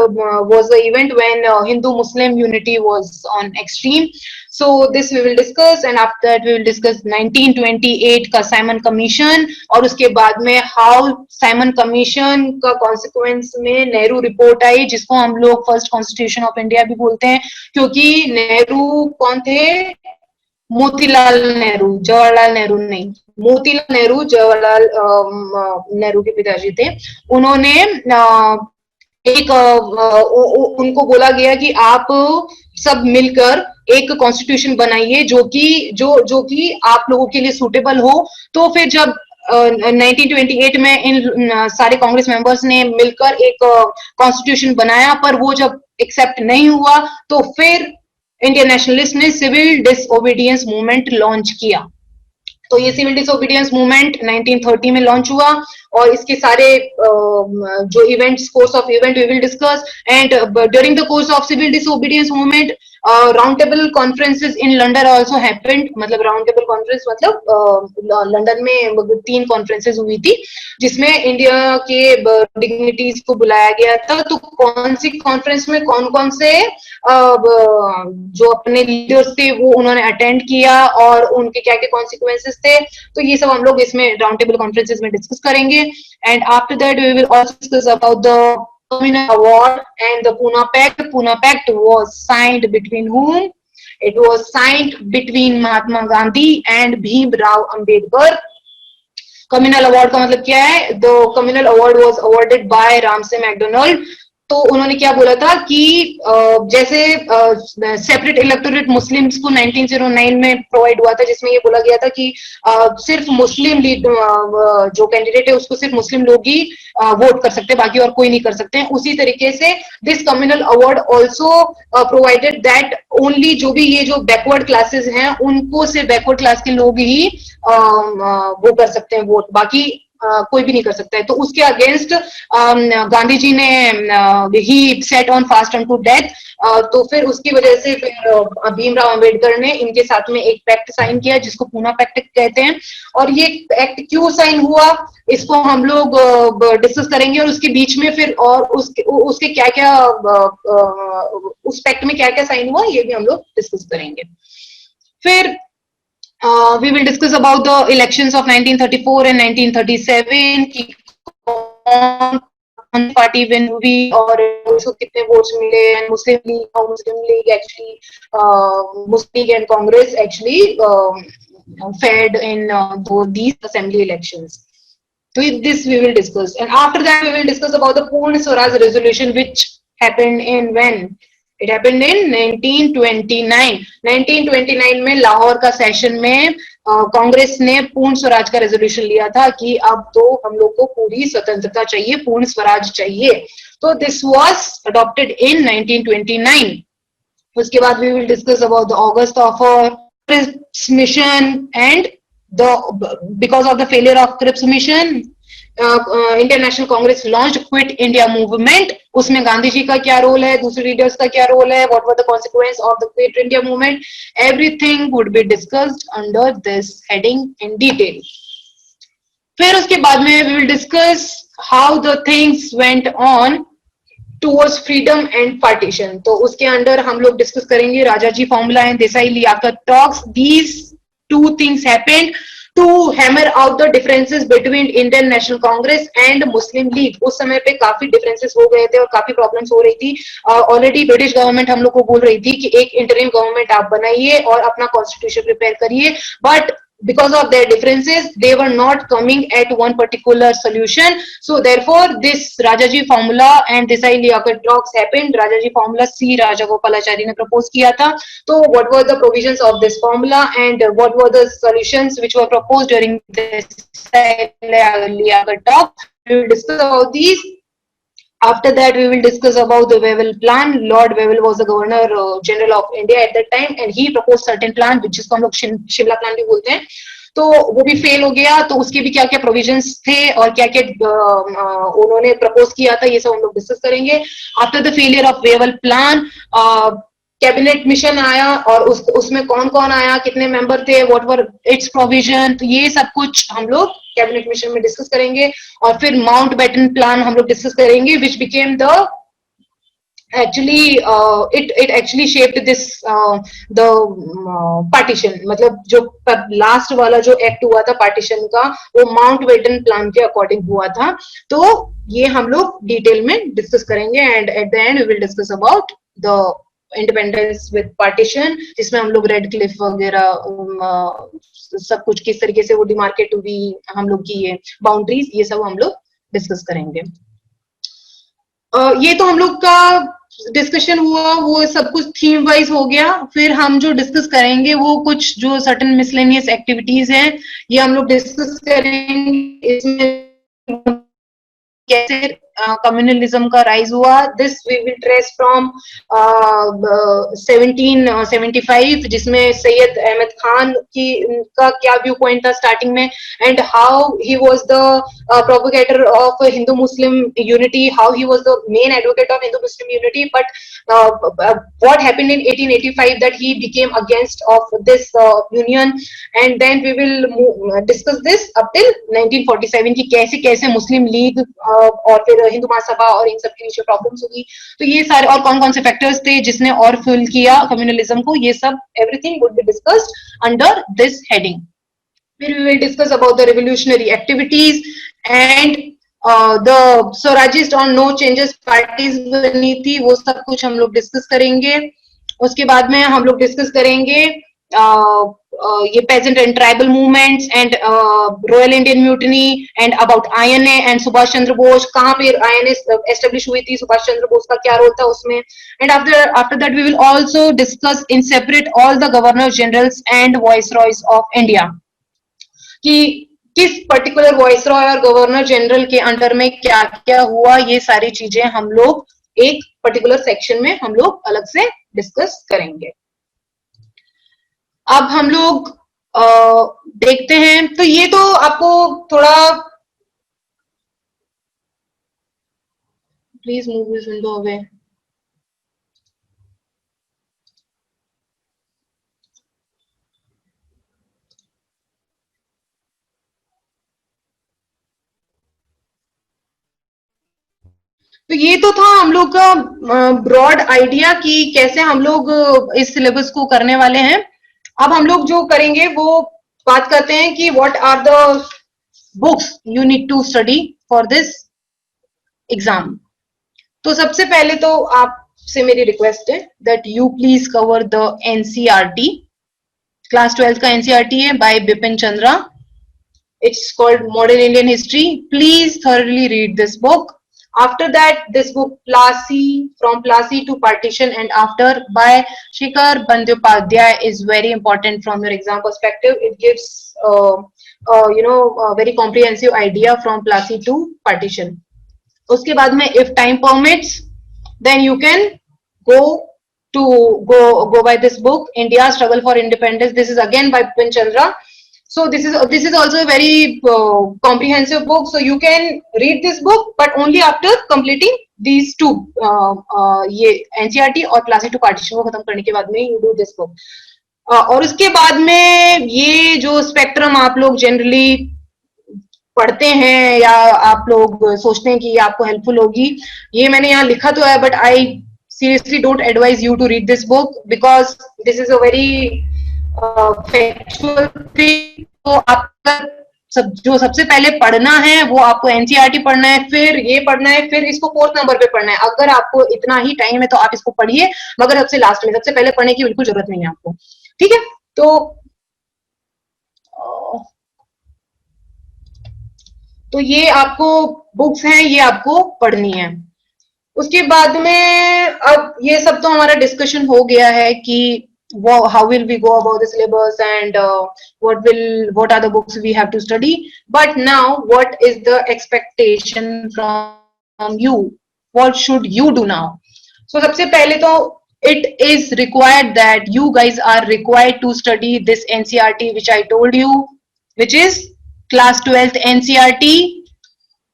was the event when Hindu-Muslim unity was on extreme. So this we will discuss, and after that we will discuss 1928 का Simon Commission, और उसके बाद में how Simon Commission का consequence में नेहरू रिपोर्ट आई, जिसको हम लोग फर्स्ट कॉन्स्टिट्यूशन ऑफ इंडिया भी बोलते हैं, क्योंकि नेहरू कौन थे? मोतीलाल नेहरू, जवाहरलाल नेहरू नहीं, मोतीलाल नेहरू जवाहरलाल नेहरू के पिताजी थे। उन्होंने एक उनको बोला गया कि आप सब मिलकर एक कॉन्स्टिट्यूशन बनाइए जो कि आप लोगों के लिए सूटेबल हो। तो फिर जब 1928 में इन सारे कांग्रेस मेंबर्स ने मिलकर एक कॉन्स्टिट्यूशन बनाया, पर वो जब एक्सेप्ट नहीं हुआ, तो फिर इंडियन नेशनलिस्ट ने सिविल डिसओबीडियंस मूवमेंट लॉन्च किया। तो ये सिविल डिसओबीडियंस मूवमेंट 1930 में लॉन्च हुआ, और इसके सारे जो events, course of event we will discuss. And during the course of civil disobedience movement, round table conferences in London also happened. मतलब राउंड टेबल कॉन्फ्रेंस मतलब लंदन में 3 कॉन्फ्रेंसेस हुई थी, जिसमें इंडिया के डिग्निटीज को बुलाया गया था। तो कौन सी कॉन्फ्रेंस में कौन कौन से जो अपने लीडर्स थे वो उन्होंने अटेंड किया, और उनके क्या क्या कॉन्सिक्वेंसेस थे, तो ये सब हम लोग इसमें राउंड टेबल कॉन्फ्रेंसेस में डिस्कस करेंगे। And after that we will also discuss about the Communal Award and the Pune Pact. Pune Pact was signed between whom? It was signed between Mahatma Gandhi and Bhim Rao Ambedkar. Communal Award का मतलब क्या है? The Communal Award was awarded by Ramsay MacDonald. तो उन्होंने क्या बोला था कि जैसे सेपरेट इलेक्टोरेट मुस्लिम्स को 1909 में प्रोवाइड हुआ था, जिसमें ये बोला गया था कि सिर्फ मुस्लिम जो कैंडिडेट है उसको सिर्फ मुस्लिम लोग ही वोट कर सकते हैं, बाकी और कोई नहीं कर सकते हैं। उसी तरीके से this communal award also provided that only जो बैकवर्ड क्लासेस हैं उनको सिर्फ बैकवर्ड क्लास के लोग ही वो कर सकते हैं वोट, बाकी कोई भी नहीं कर सकता है। तो उसके अगेंस्ट गांधी जी ने ही set on fast to death. तो फिर उसकी वजह से फिर भीमराव अंबेडकर ने इनके साथ में एक पैक्ट साइन किया, जिसको पूना पैक्ट कहते हैं। और ये पैक्ट क्यों साइन हुआ, इसको हम लोग डिस्कस करेंगे, और उसके बीच में फिर और उसके क्या क्या उस पैक्ट में क्या क्या साइन हुआ, ये भी हम लोग डिस्कस करेंगे। फिर we will discuss about the elections of 1934 and 1937 कि कौन पार्टी विन हुई और उसको कितने वोट्स मिले, and Muslim league actually Muslim league and Congress actually fared in these assembly elections. So this we will discuss, and after that we will discuss about the Purna Swaraj resolution, which happened in when? It happened in 1929. 1929 में लाहौर का सेशन में कांग्रेस ने पूर्ण स्वराज का रेजोल्यूशन लिया था कि अब तो हम लोग को पूरी स्वतंत्रता चाहिए, पूर्ण स्वराज चाहिए। तो दिस वाज अडॉप्टेड इन 1929। उसके बाद we will discuss about the August offer, Cripps mission, and because of the failure of Cripps mission, Indian National Congress launch quit India movement, उसमें गांधी जी का क्या रोल है, दूसरे लीडर्स का क्या रोल है, what were the consequence of the quit India movement, everything would be discussed under this heading in detail. फिर उसके बाद में we will discuss how the things went on towards freedom and partition. तो उसके अंडर हम लोग डिस्कस करेंगे Rajaji formula and Desai Liaquat talks. These two things happened to hammer out the differences between Indian National Congress and Muslim League. उस समय पे काफी डिफरेंसेस हो गए थे और काफी प्रॉब्लम्स हो रही थी. ऑलरेडी ब्रिटिश गवर्नमेंट हम लोग को बोल रही थी कि एक इंटरिम गवर्नमेंट आप बनाइए और अपना कॉन्स्टिट्यूशन प्रिपेयर करिए, but because of their differences they were not coming at one particular solution. So therefore this Rajaji formula and Desai Liaquat talks happened. Rajaji formula C Rajagopalachari ne propose kiya tha. So what were the provisions of this formula and what were the solutions which were proposed during this Liaquat talk? We will discuss about these. After that, we will discuss about the Wavell plan. Lord Wavell was the Governor General of India at that time, and he proposed certain plan, which जिसको हम लोग शिमला प्लान भी बोलते हैं. तो वो भी फेल हो गया. तो उसके भी क्या क्या प्रोविजंस थे और क्या क्या उन्होंने प्रपोज किया था, ये सब हम लोग डिस्कस करेंगे. After the failure of Wavell plan, cabinet mission आया और उसमें कौन कौन आया, कितने मेंबर थे, व्हाट वर इट्स प्रोविजन, तो ये सब कुछ हम लोग कैबिनेट मिशन में डिस्कस करेंगे. और फिर माउंट बैटन प्लान हम लोग डिस्कस करेंगे, which became the actually it actually shaped this the partition. मतलब जो लास्ट वाला जो एक्ट हुआ था पार्टीशन का, वो माउंट बेटन प्लान के अकॉर्डिंग हुआ था. तो ये हम लोग डिटेल में डिस्कस करेंगे and at the end we will discuss about the independence with partition, जिसमें हम लोग रेड क्लिफ वगैरह सब कुछ किस तरीके से वो डिमार्केट हुई, हम लोग की ये बाउंड्रीज, ये सब हम लोग डिस्कस करेंगे. ये तो हम लोग का डिस्कशन हुआ, वो सब कुछ थीम वाइज हो गया. फिर हम जो डिस्कस करेंगे वो कुछ जो सर्टेन मिसलेनियस एक्टिविटीज हैं, ये हम लोग डिस्कस करेंगे. इसमें कैसे कम्युनलिज्म का राइज हुआ, this we will trace from 1775, जिसमें सैयद अहमद खान की का क्या व्यू पॉइंट था स्टार्टिंग में, and how he was the propagator of Hindu Muslim unity, how he was the main advocate of Hindu Muslim unity, but what happened in 1885 that he became against of this union, and then we will discuss this up till 1947 कि कैसे कैसे मुस्लिम लीग और फिर हिंदू महासभा और इन सब के बीच प्रॉब्लम्स होगी. तो ये सारे और कौन कौन से फैक्टर्स थे जिसने और फ्यूल किया कम्युनलिज्म को, ये सब everything would be discussed under this heading. फिर we will discuss about the revolutionary activities and the Swarajist और नो चेंजेस पार्टीज बनी थी, वो सब कुछ हम लोग डिस्कस करेंगे. उसके बाद में हम लोग डिस्कस करेंगे ये peasant and tribal movements and royal Indian mutiny and about INA and Subhash Chandra Bose, कहाँ पे आईएनए एस्टेब्लिश हुई थी, सुभाष चंद्र बोस का क्या रोल था उसमें. And after that we will also discuss in separate all the governor generals and viceroys of India, कि किस पर्टिकुलर वाइसरॉय और गवर्नर जनरल के अंडर में क्या क्या हुआ, ये सारी चीजें हम लोग एक पर्टिकुलर सेक्शन में हम लोग अलग से डिस्कस करेंगे. अब हम लोग देखते हैं. तो ये तो आपको थोड़ा, please move this window away. तो ये तो था हम लोग का ब्रॉड आइडिया कि कैसे हम लोग इस सिलेबस को करने वाले हैं. अब हम लोग जो करेंगे वो बात करते हैं कि what are the books you need to study for this exam. तो सबसे पहले तो आपसे मेरी रिक्वेस्ट है that you please cover the NCERT. Class 12 का एनसीईआरटी है by Bipin Chandra. It's called modern Indian history. Please thoroughly read this book. After that, this book Plassey, From Plassey to Partition and After by Shikhar Bandyopadhyay is very important from your exam perspective. It gives a very comprehensive idea from Plassey to Partition. उसके बाद में if time permits, then you can go by this book India Struggle for Independence. This is again by Bipin Chandra. So this is also a very comprehensive book. So you can read this book, but only after completing these two ये NCERT और क्लासिक 2 पार्टीशन को खत्म करने के बाद में you do this book. और उसके बाद में ये जो स्पेक्ट्रम आप लोग जनरली पढ़ते हैं या आप लोग सोचते हैं कि ये आपको हेल्पफुल होगी, ये मैंने यहाँ लिखा तो है, but I seriously don't advise you to read this book because this is a very factual thing. तो आपका जो सबसे पहले पढ़ना है वो आपको एनसीईआरटी पढ़ना है, फिर ये पढ़ना है, फिर इसको 4th नंबर पे पढ़ना है. अगर आपको इतना ही टाइम है तो आप इसको पढ़िए, मगर सबसे लास्ट में, सबसे पहले पढ़ने की बिल्कुल जरूरत नहीं है आपको. ठीक है, तो ये आपको बुक्स हैं, ये आपको पढ़नी है. उसके बाद में अब ये सब तो हमारा डिस्कशन हो गया है कि how will we go about the syllabus and what are the books we have to study. But now what is the expectation from you? What should you do now? So सबसे पहले तो it is required that you guys are required to study this NCERT which I told you, which is class 12th NCERT.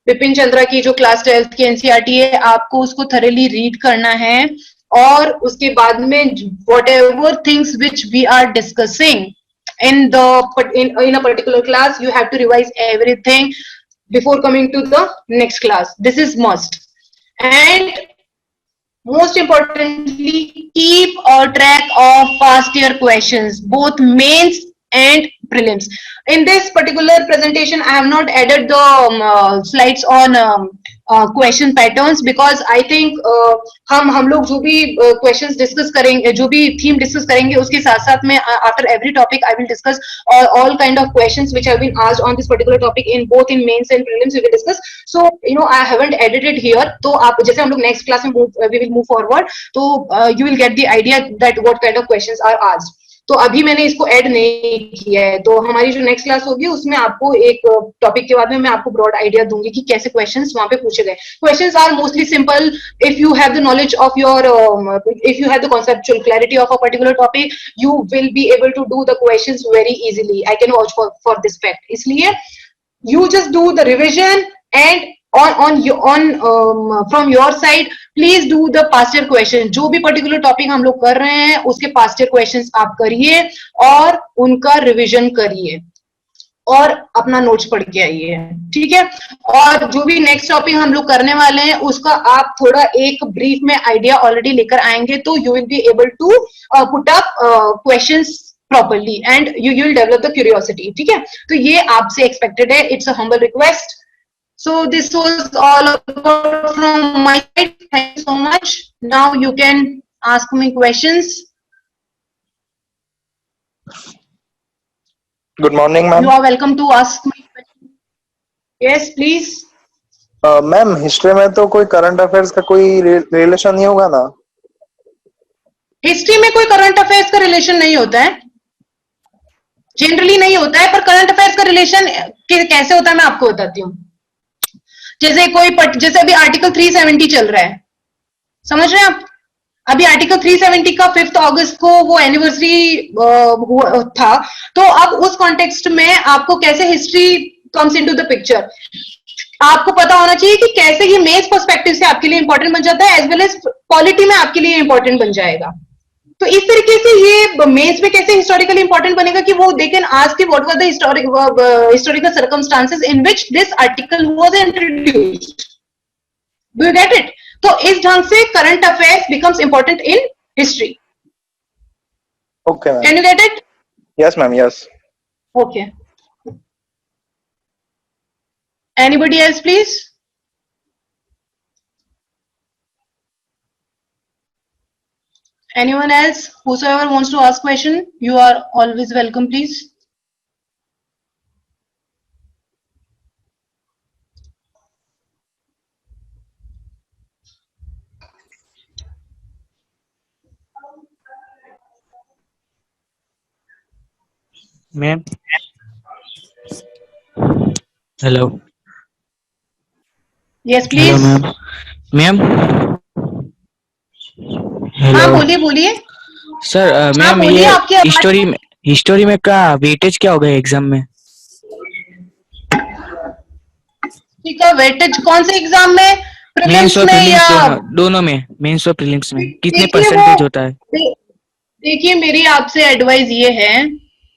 Bipin Chandra की जो क्लास 12th की एनसीईआरटी है, आपको उसको थॉरली रीड करना है. और उसके बाद में whatever things which we are discussing in a particular class, you have to revise everything before coming to the next class. This is must. And most importantly, keep a track of past year questions, both mains and prelims. In this particular presentation, I have not added the slides on question patterns because I think हम लोग जो भी questions discuss करेंगे, जो भी theme discuss करेंगे, उसके साथ साथ में after every topic I will discuss all kind of questions which have been asked on this particular topic in both in mains and prelims we will discuss. So I haven't added it here. तो आप जैसे हम लोग next class में we will move forward, तो you will get the idea that what kind of questions are asked. तो अभी मैंने इसको ऐड नहीं किया है. तो हमारी जो नेक्स्ट क्लास होगी उसमें आपको एक टॉपिक के बाद में मैं आपको ब्रॉड आइडिया दूंगी कि कैसे क्वेश्चंस वहां पे पूछे गए. Questions are mostly simple if you have the knowledge of your if you have the conceptual clarity of a particular topic, you will be able to do the questions very easily. I can vouch for this fact. इसलिए you just do the revision and from your side please do the past year question. जो भी particular topic हम लोग कर रहे हैं उसके past year questions आप करिए और उनका रिविजन करिए और अपना नोट्स पढ़ के आइए. ठीक है, और जो भी नेक्स्ट टॉपिक हम लोग करने वाले हैं उसका आप थोड़ा एक ब्रीफ में आइडिया ऑलरेडी लेकर आएंगे तो you will be able to put up questions properly and you will develop the curiosity. ठीक है, तो ये आपसे expected है. It's a humble request. So this was all about from my side. Thank you so much. Now you can ask me questions. Good morning, ma'am. You are welcome to ask me questions. Yes, please. Ma'am history में तो कोई करंट अफेयर्स का कोई रिलेशन नहीं होगा ना? हिस्ट्री में कोई करंट अफेयर्स का रिलेशन नहीं होता है, जनरली नहीं होता है. पर करंट अफेयर्स का रिलेशन कैसे होता है मैं आपको बताती हूँ. जैसे अभी आर्टिकल 370 चल रहा है, समझ रहे हैं आप? अभी आर्टिकल 370 का 5 अगस्त को वो एनिवर्सरी था. तो अब उस कॉन्टेक्स्ट में आपको कैसे history comes into the picture, आपको पता होना चाहिए कि कैसे ये मेंस पर्सपेक्टिव से आपके लिए इंपॉर्टेंट बन जाता है एज वेल एज पॉलिटी में आपके लिए इंपॉर्टेंट बन जाएगा. तो इस तरीके से ये मेंस में कैसे हिस्टोरिकली इंपॉर्टेंट बनेगा कि वो they can ask what was the historical circumstances in which this article was introduced. Do you get it? तो इस ढंग से current affairs becomes important in history. Okay ma'am. Can you get it? Yes ma'am, yes. Okay. Anybody else, please? Anyone else? Whosoever wants to ask question, you are always welcome, please. Ma'am. Hello. Yes, please. Hello, ma'am. Ma'am. हाँ बोलिए बोलिए. सर मैम बोलिए, ये आपकी आवाज हिस्टोरी में का वेटेज क्या होगा एग्जाम में? ठीक है, वेटेज कौन से एग्जाम में, मेंस प्रीलिम्स और में प्रीलिम्स या? दोनों में, मेंस और प्रीलिम्स में कितने देखिए परसेंटेज होता है? देखिए मेरी आपसे एडवाइस ये है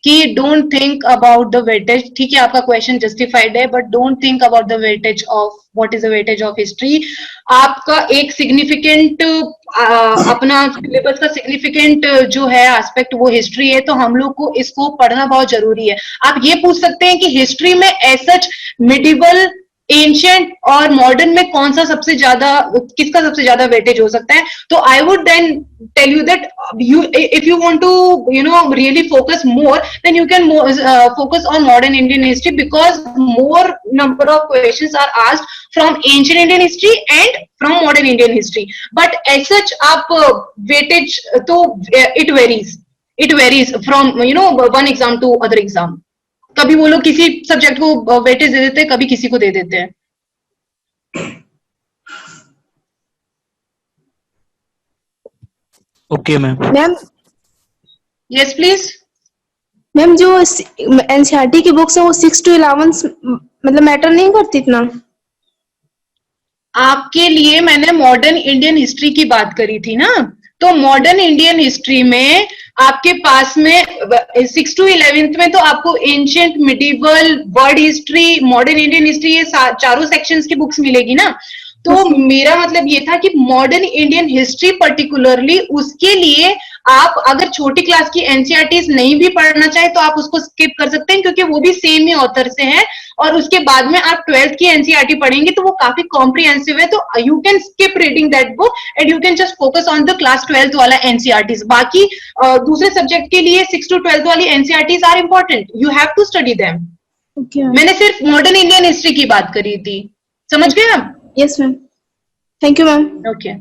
कि don't think about the weightage. ठीक है, आपका क्वेश्चन जस्टिफाइड है, but don't think about the weightage of what is the weightage of history. आपका एक सिग्निफिकेंट अपना सिलेबस का सिग्निफिकेंट जो है एस्पेक्ट वो हिस्ट्री है, तो हम लोग को इसको पढ़ना बहुत जरूरी है। आप ये पूछ सकते हैं कि हिस्ट्री में एज सच मिडिवल, एंशियंट और मॉडर्न में कौन सा सबसे ज्यादा, किसका सबसे ज्यादा वेटेज हो सकता है, तो I would then tell you that if you want to really focus more, then you can focus on modern Indian history, because more number of questions are asked from ancient Indian history and from modern Indian history. But as such आप weightage तो it varies from one exam to other exam. कभी वो लोग किसी सब्जेक्ट को वेटेज दे देते हैं, कभी किसी को दे देते हैं। Okay ma'am. Ma'am yes please. Ma'am जो एनसीईआरटी की बुक्स है वो 6 to 11 मतलब मैटर नहीं करती इतना? आपके लिए मैंने मॉडर्न इंडियन हिस्ट्री की बात करी थी ना, तो मॉडर्न इंडियन हिस्ट्री में आपके पास में 6 to 11th में तो आपको ancient, medieval, world history, modern Indian history, ये चारों सेक्शंस की बुक्स मिलेगी ना। तो मेरा मतलब ये था कि मॉडर्न इंडियन हिस्ट्री पर्टिकुलरली, उसके लिए आप अगर छोटी क्लास की एनसीईआरटीज नहीं भी पढ़ना चाहे तो आप उसको स्किप कर सकते हैं, क्योंकि वो भी सेम ही ऑथर से है, और उसके बाद में आप 12th की एनसीईआरटी पढ़ेंगे तो वो काफी कॉम्प्रिहेंसिव है, तो you can skip reading that book and you can just focus on the class 12th वाला एनसीईआरटीज। बाकी दूसरे सब्जेक्ट के लिए 6 to 12th वाली NCERTs are important, you have to study them. मैंने सिर्फ मॉडर्न इंडियन हिस्ट्री की बात करी थी, समझ गए आप? Yes ma'am, thank you ma'am. Okay.